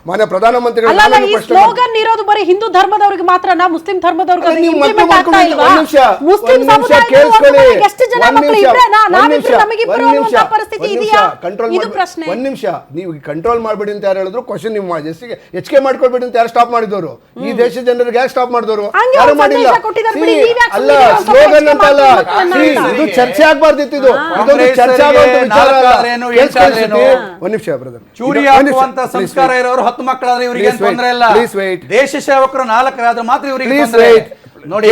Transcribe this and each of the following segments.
ಮಾನ್ಯ ಪ್ರಧಾನಮಂತ್ರಿಗಳು ಸ್ಲೋಗನ್ ಇರೋದು ಬರೀ ಹಿಂದೂ ಧರ್ಮದವರಿಗೆ ಮಾತ್ರ, ಮುಸ್ಲಿಂ ಧರ್ಮದವರಿಗೆ ಇಂಪ್ಲಿಮೆಂಟ್ ಆಗ್ತಾ ಇಲ್ವಾ? ಮುಸ್ಲಿಂ ಸಮುದಾಯಕ್ಕೆ ಎಷ್ಟು ಜನ ಮಕ್ಕಳು ಇದ್ರೆ ನಾವಿಬ್ರು ನಮಗಿಬ್ರು ಅನ್ನುವಂತ ಪರಿಸ್ಥಿತಿ ಇದೆಯಾ? ಇದು ಪ್ರಶ್ನೆ. ಒಂದ್ ನಿಮಿಷ, ನೀವು ಕಂಟ್ರೋಲ್ ಮಾಡ್ಬೇಡಿ ಅಂತ ಯಾರು ಹೇಳಿದ್ರು? ಕ್ವಶನ್ ನೀವು ಹೆಚ್ಚಿಗೆ ಮಾಡ್ಕೊಳ್ಬೇಡಿ ಅಂತ ಯಾರು ಸ್ಟಾಪ್ ಮಾಡಿದವರು? ಈ ದೇಶದ ಜನರಿಗೆ ಯಾರು ಸ್ಟಾಪ್ ಮಾಡಿದವರು? ಯಾರು ಮಾಡಿಲ್ಲ. ಅಲ್ಲ, ಸ್ಲೋಗನ್ ಅಂತ ಅಲ್ಲ, ಇದು ಚರ್ಚೆ ಆಗ್ಬಾರ್ದಿತ್ತು. ಇದೊಂದು ಚರ್ಚೆ ಆಗುವಂತ ವಿಚಾರ ಅಲ್ಲ. ಒಂದ್ ನಿಮಿಷ ಬ್ರದರ್, ಚೂರಿ ಹಾಕುವಂತ ಸಂಸ್ಕಾರ ಇರೋರು 10 ಮಕ್ಕಳಾದ್ರೆ ಇವರಿಗೆ ತೊಂದರೆ ಇಲ್ಲ. ದೇಶ ಸೇವಕರು 4 ಮಾತ್ರ ಇವರಿಗೆ ತೊಂದರೆ. ನೋಡಿ,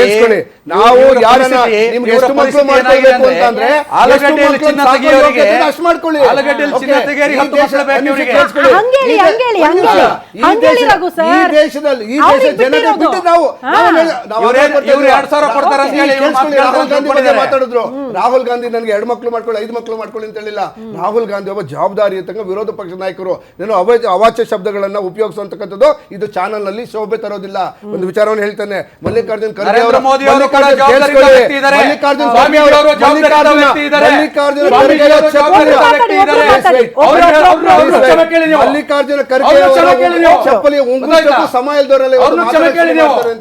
ನಾವು ಯಾರನ್ನ ನಿಮ್ಗೆ ಎಷ್ಟು ಮಕ್ಕಳು ಮಾಡ್ಕೊಳ್ಬೇಕು ಅಂತಂದ್ರೆ ಆಲೂಗಡ್ಡೆಯಲ್ಲಿ ಚಿನ್ನ ತೆಗೆಯೋರಿಗೆ ಅಷ್ಟು ಮಾಡ್ಕೊಳ್ಳಿ. ಆಲೂಗಡ್ಡೆಯಲ್ಲಿ ಚಿನ್ನ ತೆಗೆಯೋರಿಗೆ 10 ಮಕ್ಕಳು ಬೇಕು ಇವರಿಗೆ. ಈ ದೇಶದಲ್ಲಿ ಈ ದೇಶದ ಜನರಿಗೆ ಬಿಟ್ಟು ನಾವು ಇವರು 2000 ಕೊಡ್ತಾರೆ ಅಂತ ಹೇಳಿ ರಾಹುಲ್ ಗಾಂಧಿ ಬಗ್ಗೆ ಮಾತಾಡಿದ್ರು. ರಾಹುಲ್ ಗಾಂಧಿ ನನಗೆ 2 ಮಕ್ಕಳು ಮಾಡ್ಕೊಳ್ಳಿ, 5 ಮಕ್ಕಳು ಮಾಡ್ಕೊಳ್ಳಿ ಅಂತ ಹೇಳಿಲ್ಲ. ರಾಹುಲ್ ಗಾಂಧಿ ಒಬ್ಬ ಜವಾಬ್ದಾರಿಯುತ ವಿರೋಧ ಪಕ್ಷದ ನಾಯಕರು. ನಾನು ಅವಾಚ್ಯ ಶಬ್ದಗಳನ್ನ ಉಪಯೋಗಿಸುವಂತಕ್ಕಂಥದ್ದು ಇದು ಚಾನಲ್ ನಲ್ಲಿ ಶೋಭೆ ತರೋದಿಲ್ಲ. ಒಂದು ವಿಚಾರವನ್ನು ಹೇಳ್ತಾನೆ, ಮಲ್ಲಿಕಾರ್ಜುನ್ ನರೇಂದ್ರ ಮೋದಿ ಅವರು ಕೂಡ ಜವಾಬ್ದಾರಿಯುತ ವ್ಯಕ್ತಿ ಇದ್ದಾರೆ. ಸ್ವಾಮಿ ಅವರು ಜವಾಬ್ದಾರಿಯುತ ವ್ಯಕ್ತಿ ಇದ್ದಾರೆ. ಮಲ್ಲಿಕಾರ್ಜುನ ಖರ್ಗೆ ಚಪ್ಪಲಿ ಉಂಗುರಕ್ಕೂ ಸಮ ಇಲ್ದವರಲ್ಲ ಅಂತ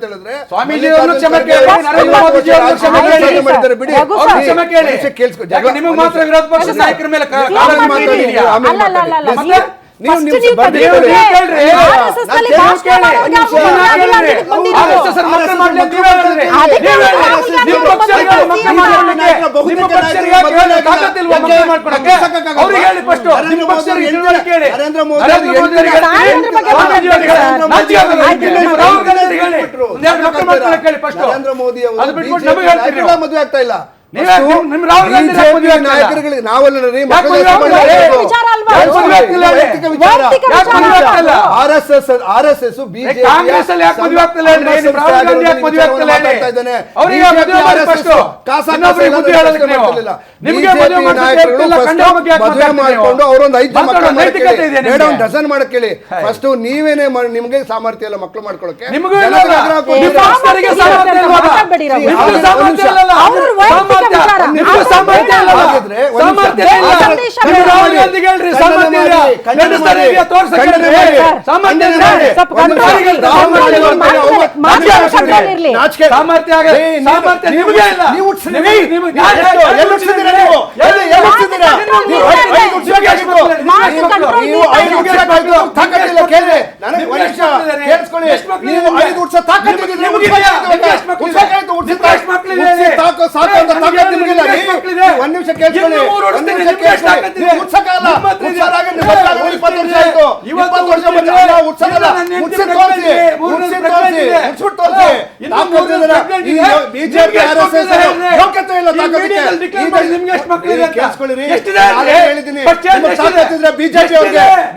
ಹೇಳಿದ್ರೆ ಸ್ವಾಮೀಜಿ ಅವರು ಕ್ಷಮೆ ಕೇಳಿ, ನರೇಂದ್ರ ಮೋದಿ ಅವರು ಕ್ಷಮೆ ಕೇಳಿ ಮಾಡಿದ್ದಾರೆ. ಬಿಡಿ, ಕ್ಷಮೆ ಕೇಳಿ. ನಿಮಗೆ ಮಾತ್ರ ವಿರೋಧ ಪಕ್ಷದ ನಾಯಕರ ಮೇಲೆ ನೀವು ನರೇಂದ್ರ ಮೋದಿ ಅವರು ಮದುವೆ ಆಗ್ತಾ ಇಲ್ಲ. ನಾಯಕರುಗಳಿಗೆ ನಾವಲ್ಲ RSS ಮಾಡ್ಕೊಂಡು ಅವರೊಂದು 5 ಡಜನ್ ಮಾಡಕ್ ಹೇಳಿ. ಫಸ್ಟ್ ನೀವೇನೆ ನಿಮ್ಗೆ ಸಾಮರ್ಥ್ಯ ಇಲ್ಲ ಮಕ್ಕಳು ಮಾಡ್ಕೊಳಕ್ಕೆ.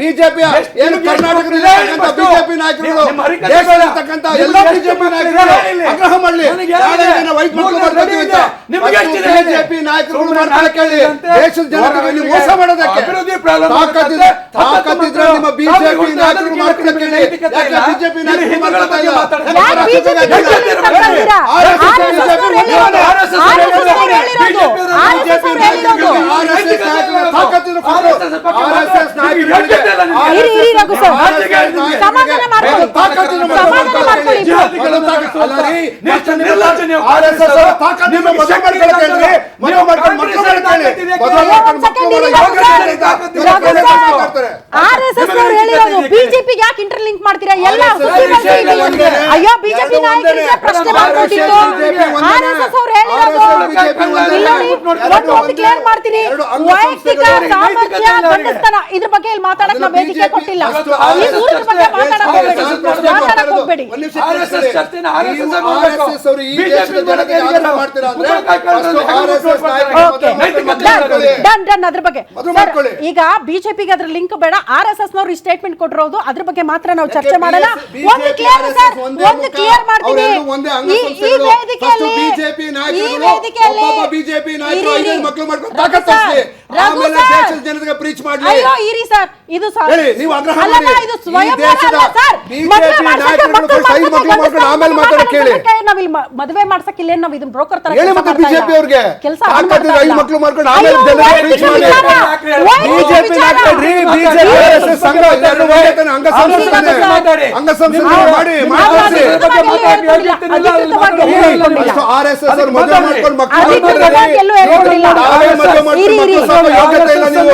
ಬಿಜೆಪಿ ಬಿಜೆಪಿ ನಾಯಕರು ಎಲ್ಲ ಬಿಜೆಪಿ ನಾಯಕರು ಆಗ್ರಹ ಮಾಡಲಿ. ಬಿಜೆಪಿ ನಾಯಕರು ಕೇಳಿ, ದೇಶದ ಜನರಿಗೆ ನೀವು ಮೋಸ ಮಾಡೋದಕ್ಕೆ ತಾಕತ್ತಿದ್ರೆ ನಿಮ್ಮ ಬಿಜೆಪಿ ನಾಯಕರು ಮಾಡ್ಕೊಳ್ಳಕ್ಕೆ ಹೇಳಿ. ಬಿಜೆಪಿ ನಾಯಕರು ಬಿಜೆಪಿಗೆ ಯಾಕೆ ಇಂಟರ್ಲಿಂಕ್ ಮಾಡ್ತೀರಾ? ಎಲ್ಲ ಅಯ್ಯೋ ಬಿಜೆಪಿ ನಾಯಕರಿಗೆ ಪ್ರಶ್ನೆ ಮಾಡ್ಕೊಟ್ಟಿದ್ದು RSS ಅವ್ರು ಹೇಳಿರೋದು ಕ್ಲಿಯರ್ ಮಾಡ್ತೀನಿ. ವೈಯಕ್ತಿಕ ಸಾಮರ್ಥ್ಯ ಗಂಡಸ್ತನ ಇದ್ರ ಬಗ್ಗೆ ಇಲ್ಲಿ ಮಾತಾಡಕ್ ನಾವು ವೇದಿಕೆ ಕೊಟ್ಟಿಲ್ಲ. ಮಾತಾಡಕ್ ಹೋಗ್ಬೇಡಿ. ಅದ್ರ ಬಗ್ಗೆ ಈಗ ಬಿಜೆಪಿಗೆ ಅದ್ರ ಲಿಂಕ್ ಬೇಡ. RSS ನವರು ಈ ಸ್ಟೇಟ್ಮೆಂಟ್ ಕೊಟ್ಟಿರೋದು ಅದ್ರ ಬಗ್ಗೆ ಮಾತ್ರ ನಾವು ಚರ್ಚೆ ಮಾಡಲ್ಲ. ಒಂದು ಕ್ಲಿಯರ್ ಮಾಡ್ತೀವಿ. ಈ ವೇದಿಕೆಯಲ್ಲಿ ಬಿಜೆಪಿ ನಾಯಕರು ಮಕ್ಕಳು ಮಾಡ್ಕೊಂಡು ರಘು ಆಮೇಲೆ ಸರ್. ದೇಶದ ಜನರಿಗೆ ಪ್ರೀಚ್ ಮಾಡ್ಲಿ. ಅಯ್ಯೋ ಇರಿ ಸರ್, ಇದು ಸರ್ ಹೇಳಿ, ನೀವು ಆಗ್ರಹ ಅಲ್ಲಲ್ಲ, ಮಾಡಿ. ಇದು ಈ ಸ್ವಯಂವರ ದೇಶದ ಅಲ್ಲ ಸರ್. BJP ಮದುವೆ ಮಾಡ್ಸಕ್ಕೆ ನಾಯಕರುಗಳು ಮಕ್ಕಳು first ಐದು ಮಕ್ಕಳು ಮಾಡ್ಕೊಂಡು ಆಮೇಲೆ ಮಾತಾಡಕ್ಕೆ ಹೇಳಿ. ನಾವಿಲ್ಲಿ ಮದುವೆ ಮಾಡ್ಸಕ್ಕಿಲ್ಲ, ನಾವು ಇದನ್ನ ಬ್ರೋಕರ್ ತರ ಹೇಳಿ ಮತ್ತೆ ಬಿಜೆಪಿ ಅವ್ರಿಗೆ ಕೆಲಸ ತಾಕತ್ತಿದ್ರೆ ಐದು ಮಕ್ಕಳು ಮಾಡ್ಕೊಂಡು ಆಮೇಲೆ ಜನರಿಗೆ ಪ್ರೀಚ್ ಮಾಡಿ. ಬಿಜೆಪಿ ನಾಯಕರು ಬಿಜೆಪಿ RSS ಸಂಘ ಇದೆಲ್ಲ ಹೋಗ್ತಾನೆ, ಅಂಗಸಂಸ್ಥೆ ಮಾಡಿ ಮಾಡ್ಕೊಳ್ಸಿ. ಅಷ್ಟು RSS ಅವ್ರು ಮದುವೆ ಮಾಡ್ಕೊಂಡು ಮಕ್ಕಳು ತಾವೇ ಮದುವೆ ಮಾಡ್ಕೊಂಡು ಮಕ್ಕಳು ಸಾಕೋ ಯೋಗ್ಯತೆ ಇಲ್ಲ. ನೀವು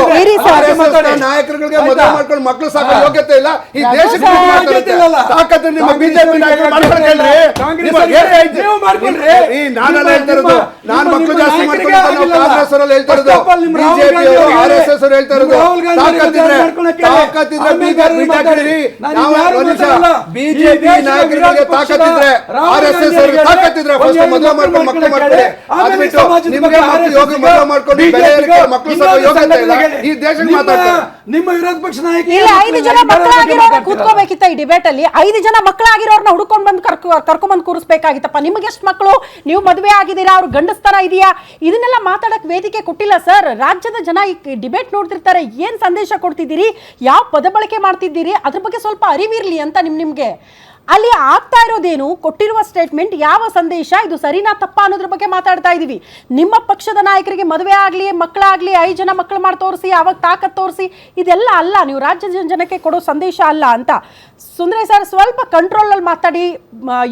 RSS ನಾಯಕರುಗಳಿಗೆ ಮದುವೆ ಮಾಡ್ಕೊಂಡು ಮಕ್ಕಳು ಸಾಕೋ ಯೋಗ್ಯತೆ ಇಲ್ಲ. ಈ ದೇಶಕ್ಕೆ ತಾಕತ್ತು ನಿಮ್ಮ ಬಿಜೆಪಿ ನಾಯಕರು ಮಾಡ್ಕೊಂಡು ಹೇಳ್ರಿ. ಈ ನಾನೆಲ್ಲ ಹೇಳ್ತಾ ಇರೋದು, ನಾನು ಮಕ್ಕಳು ಜಾಸ್ತಿ ಮಾಡ್ಕೊಂಡು ಕಾಂಗ್ರೆಸ್ ಅವರಲ್ಲಿ ಹೇಳ್ತಾ ಇರೋದು, ಬಿಜೆಪಿ ಅವರು RSS ಅವರು ಹೇಳ್ತಾ ಇರೋದು, ತಾಕತ್ತಿದ್ರೆ ಬಿಜೆಪಿ ನಾಯಕರಿಗೆ ತಾಕತ್ತಿದ್ರೆ RSS ಅವರಿಗೆ ತಾಕತ್ತಿದ್ರೆ ಫಸ್ಟ್ ಮದುವೆ ಮಾಡ್ಕೊಂಡು ಮಕ್ಕಳು ಮಾಡ್ಕೊಳ್ಳಿ. ಅದ್ಬಿಟ್ಟು ನಿಮಗೆ ಮಕ್ಕಳು ಯೋಗ ಮದುವೆ ಮಾಡ್ಕೊಂಡು ಬೆಲೆ ಏರಿಕೆ ಮಕ್ಕಳು ಸಾಕೋ ಯೋಗ್ಯತೆ ಇಲ್ಲ. ಈ ದೇಶಕ್ಕೆ ಮಾತಾಡ್ತಾರೆ ನಿಮ್ಮ ವಿರೋಧ ಪಕ್ಷ ನಾಯಕ ಇಲ್ಲ 5 ಜನ ಮಕ್ಕಳಾಗಿರೋರ್ನ ಕೂತ್ಕೋಬೇಕಿತ್ತ ಈ ಡಿಬೇಟ್ ಅಲ್ಲಿ. 5 ಜನ ಮಕ್ಕಳಾಗಿರೋರ್ನ ಹುಡುಕೊಂಡ್ ಬಂದು ಕರ್ಕೊಂಡ್ಬಂದು ಕೂರಿಸ್ಬೇಕಾಗಿತ್ತಪ್ಪ. ನಿಮಗೆ ಎಷ್ಟು ಮಕ್ಕಳು, ನೀವು ಮದುವೆ ಆಗಿದ್ದೀರಾ, ಅವ್ರ ಗಂಡಸ್ತರ ಇದೆಯಾ, ಇದನ್ನೆಲ್ಲ ಮಾತಾಡಕ್ ವೇದಿಕೆ ಕೊಟ್ಟಿಲ್ಲ ಸರ್. ರಾಜ್ಯದ ಜನ ಈ ಡಿಬೇಟ್ ನೋಡ್ತಿರ್ತಾರೆ, ಏನ್ ಸಂದೇಶ ಕೊಡ್ತಿದ್ದೀರಿ, ಯಾವ ಪದ ಬಳಕೆ ಮಾಡ್ತಿದ್ದೀರಿ, ಅದ್ರ ಬಗ್ಗೆ ಸ್ವಲ್ಪ ಅರಿವಿರ್ಲಿ ಅಂತ ನಿಮ್ಗೆ. ಅಲ್ಲಿ ಆಗ್ತಾ ಇರೋದೇನು, ಕೊಟ್ಟಿರುವ ಸ್ಟೇಟ್ಮೆಂಟ್ ಯಾವ ಸಂದೇಶ, ಇದು ಸರಿನಾ ತಪ್ಪಾ ಅನ್ನೋದ್ರ ಬಗ್ಗೆ ಮಾತಾಡ್ತಾ ಇದೀವಿ. ನಿಮ್ಮ ಪಕ್ಷದ ನಾಯಕರಿಗೆ ಮದುವೆ ಆಗ್ಲಿ, ಮಕ್ಕಳಾಗ್ಲಿ, 5 ಜನ ಮಕ್ಕಳು ಮಾಡಿ ತೋರಿಸಿ, ಅವಾಗ ತಾಕತ್ ತೋರಿಸಿ, ಇದೆಲ್ಲ ಅಲ್ಲ, ನೀವು ರಾಜ್ಯದ ಜನಕ್ಕೆ ಕೊಡೋ ಸಂದೇಶ ಅಲ್ಲ ಅಂತ. ಸುಂದರೇಶ್ ಸರ್ ಸ್ವಲ್ಪ ಕಂಟ್ರೋಲ್ ಅಲ್ಲಿ ಮಾತಾಡಿ,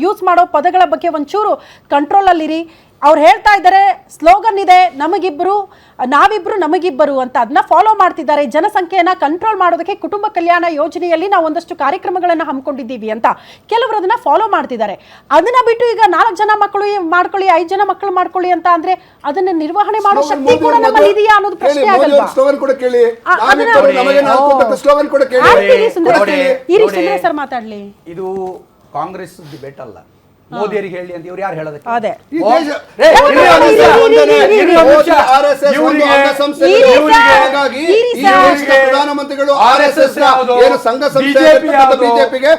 ಯೂಸ್ ಮಾಡೋ ಪದಗಳ ಬಗ್ಗೆ ಒಂಚೂರು ಕಂಟ್ರೋಲ್ ಅಲ್ಲಿರಿ. ಅವ್ರು ಹೇಳ್ತಾ ಇದ್ದಾರೆ ಸ್ಲೋಗನ್ ಇದೆ, ನಾವಿಬ್ರು ನಮಗಿಬ್ಬರು ಅಂತ, ಅದನ್ನ ಫಾಲೋ ಮಾಡ್ತಿದ್ದಾರೆ. ಜನಸಂಖ್ಯೆಯನ್ನ ಕಂಟ್ರೋಲ್ ಮಾಡೋದಕ್ಕೆ ಕುಟುಂಬ ಕಲ್ಯಾಣ ಯೋಜನೆಯಲ್ಲಿ ನಾವು ಒಂದಷ್ಟು ಕಾರ್ಯಕ್ರಮಗಳನ್ನ ಹಮ್ಮಿಕೊಂಡಿದ್ದೀವಿ ಅಂತ ಕೆಲವರು ಅದನ್ನ ಫಾಲೋ ಮಾಡ್ತಿದ್ದಾರೆ. ಅದನ್ನ ಬಿಟ್ಟು ಈಗ 4 ಜನ ಮಕ್ಕಳು ಮಾಡ್ಕೊಳ್ಳಿ, 5 ಜನ ಮಕ್ಕಳು ಮಾಡ್ಕೊಳ್ಳಿ ಅಂತ ಅಂದ್ರೆ ಅದನ್ನ ನಿರ್ವಹಣೆ ಮಾಡೋ ಶಕ್ತಿ ಕೂಡ ನಮ್ಮಲ್ಲಿ ಇದೆಯಾ ಅನ್ನೋದು ಪ್ರಶ್ನೆ ಆಗಲ್ವಾ? ಸ್ಲೋಗನ್ ಕೂಡ ಕೇಳಿ, ಸ್ಲೋಗನ್ ಕೂಡ ಕೇಳಿ. ಇರಿ ಸುಂದರೇಶ್ ಸರ್ ಮಾತಾಡ್ಲಿ. ಇದು ಕಾಂಗ್ರೆಸ್ ಡಿಬೇಟ್ ಅಲ್ಲ, ಮೋದಿಯರಿಗೆ ಹೇಳಿ ಅಂತ ಇವ್ರು ಯಾರು ಹೇಳೋದಕ್ಕೆ? ಅದೇ ಪ್ರಧಾನಮಂತ್ರಿಗಳು RSS ಏನು ಸಂಘ ಸಂಸ್ಥೆ ಬಿಜೆಪಿಗೆ